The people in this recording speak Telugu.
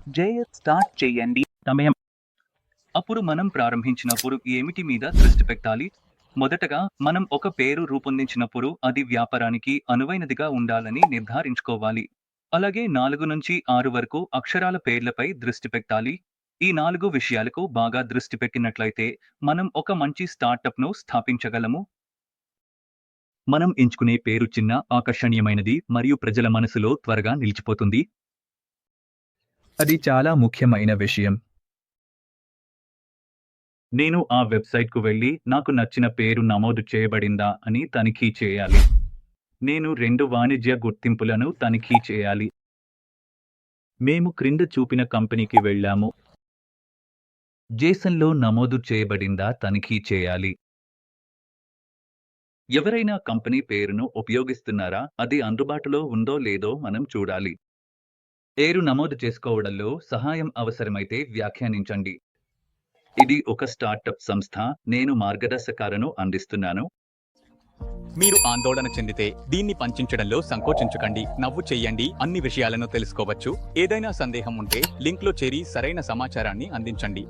స్టార్ట్ చేయండి. సమయం. అప్పుడు మనం ప్రారంభించినప్పుడు ఏమిటి మీద దృష్టి పెట్టాలి? మొదటగా మనం ఒక పేరు రూపొందించినప్పుడు అది వ్యాపారానికి అనువైనదిగా ఉండాలని నిర్ధారించుకోవాలి. అలాగే 4 నుంచి 6 వరకు అక్షరాల పేర్లపై దృష్టి పెట్టాలి. ఈ 4 విషయాలకు బాగా దృష్టి పెట్టినట్లయితే మనం ఒక మంచి స్టార్టప్‌ను స్థాపించగలము. మనం ఎంచుకునే పేరు చిన్న, ఆకర్షణీయమైనది మరియు ప్రజల మనసులో త్వరగా నిలిచిపోతుంది. అది చాలా ముఖ్యమైన విషయం. నేను ఆ వెబ్‌సైట్‌కు వెళ్లి నాకు నచ్చిన పేరు నమోదు చేయబడిందా అని తనిఖీ చేయాలి. నేను 2 వాణిజ్య గుర్తింపులను తనిఖీ చేయాలి. మేము క్రింద చూపిన కంపెనీకి వెళ్ళాము. జేసన్‌లో నమోదు చేయబడిందా తనిఖీ చేయాలి. ఎవరైనా కంపెనీ పేరును ఉపయోగిస్తున్నారా? అది అందుబాటులో ఉందో లేదో మనం చూడాలి. పేరు నమోదు చేసుకోవడంలో సహాయం అవసరమైతే వ్యాఖ్యానించండి. ఇది ఒక స్టార్టప్ సంస్థ. నేను మార్గదర్శకాలను అందిస్తున్నాను. మీరు ఆందోళన చెందితే దీన్ని పంచుకోవడంలో సంకోచించకండి. నవ్వు చెయ్యండి. అన్ని విషయాలను తెలుసుకోవచ్చు. ఏదైనా సందేహం ఉంటే లింక్లో చేరి సరైన సమాచారాన్ని అందించండి.